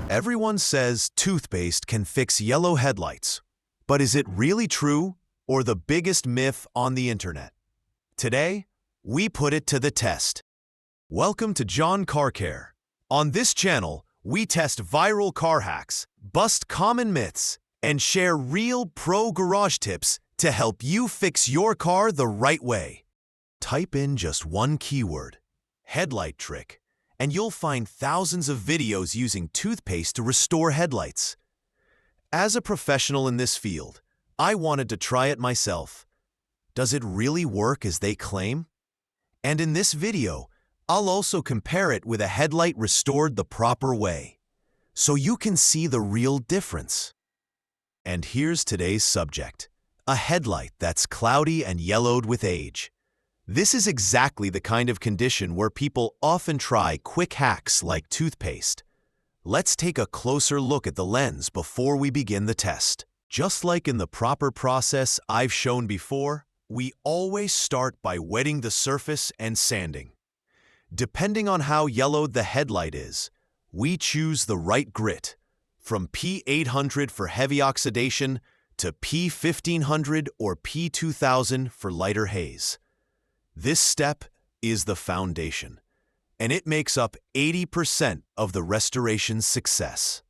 Everyone says toothpaste can fix yellow headlights, but is it really true or the biggest myth on the internet? Today, we put it to the test. Welcome to John Car Care. On this channel, we test viral car hacks, bust common myths, and share real pro garage tips to help you fix your car the right way. Type in just one keyword, headlight trick, and you'll find thousands of videos using toothpaste to restore headlights. As a professional in this field, I wanted to try it myself. Does it really work as they claim? And in this video, I'll also compare it with a headlight restored the proper way, so you can see the real difference. And here's today's subject, a headlight that's cloudy and yellowed with age. This is exactly the kind of condition where people often try quick hacks like toothpaste. Let's take a closer look at the lens before we begin the test. Just like in the proper process I've shown before, we always start by wetting the surface and sanding. Depending on how yellowed the headlight is, we choose the right grit, from P800 for heavy oxidation to P1500 or P2000 for lighter haze. This step is the foundation, and it makes up 80% of the restoration's success.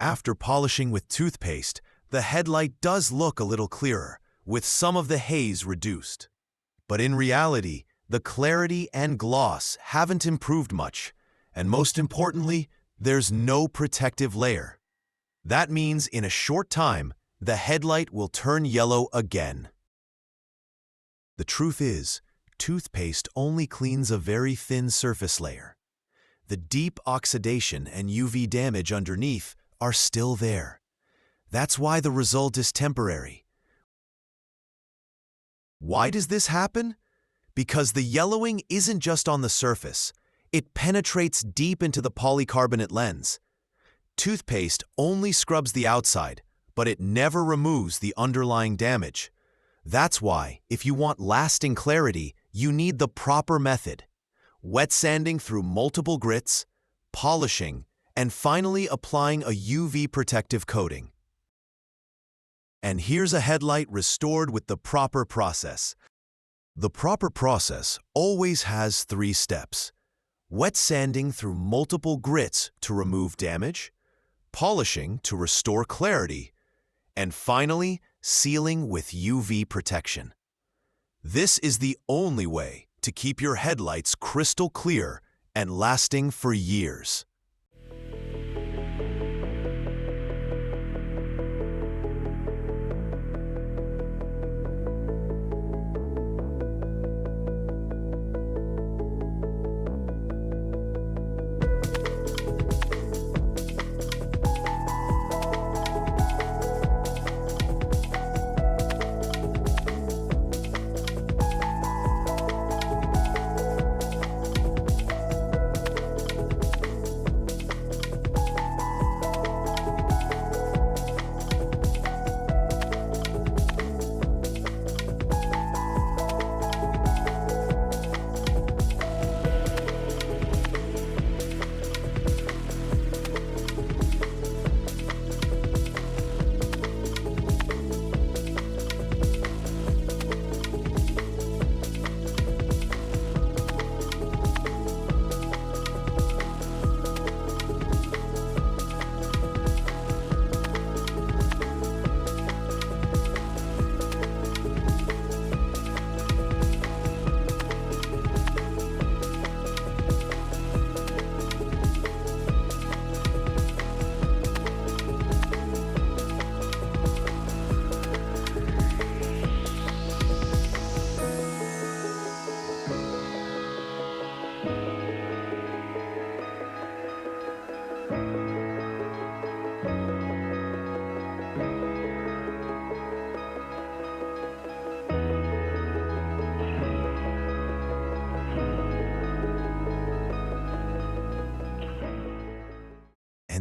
After polishing with toothpaste, the headlight does look a little clearer, with some of the haze reduced. But in reality, the clarity and gloss haven't improved much, and most importantly, there's no protective layer. That means in a short time, the headlight will turn yellow again. The truth is, toothpaste only cleans a very thin surface layer. The deep oxidation and UV damage underneath are still there. That's why the result is temporary. Why does this happen? Because the yellowing isn't just on the surface. It penetrates deep into the polycarbonate lens. Toothpaste only scrubs the outside, but it never removes the underlying damage. That's why, if you want lasting clarity, you need the proper method. Wet sanding through multiple grits, polishing, and finally applying a UV protective coating. And here's a headlight restored with the proper process. The proper process always has 3 steps. wet sanding through multiple grits to remove damage, polishing to restore clarity, and finally, sealing with UV protection. This is the only way to keep your headlights crystal clear and lasting for years.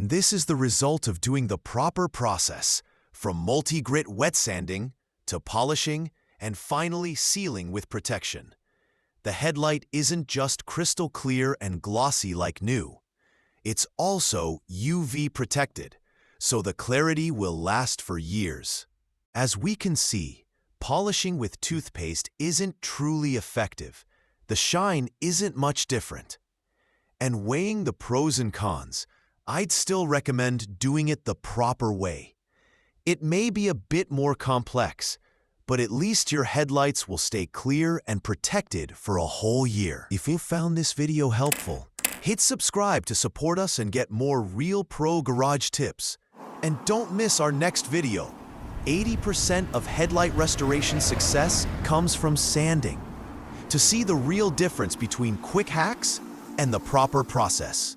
And this is the result of doing the proper process, from multi-grit wet sanding to polishing and finally sealing with protection. The headlight isn't just crystal clear and glossy like new. It's also UV protected, so the clarity will last for years. As we can see, polishing with toothpaste isn't truly effective. The shine isn't much different. And weighing the pros and cons, I'd still recommend doing it the proper way. It may be a bit more complex, but at least your headlights will stay clear and protected for a whole year. If you found this video helpful, hit subscribe to support us and get more real pro garage tips. And don't miss our next video. 80% of headlight restoration success comes from sanding. To see the real difference between quick hacks and the proper process.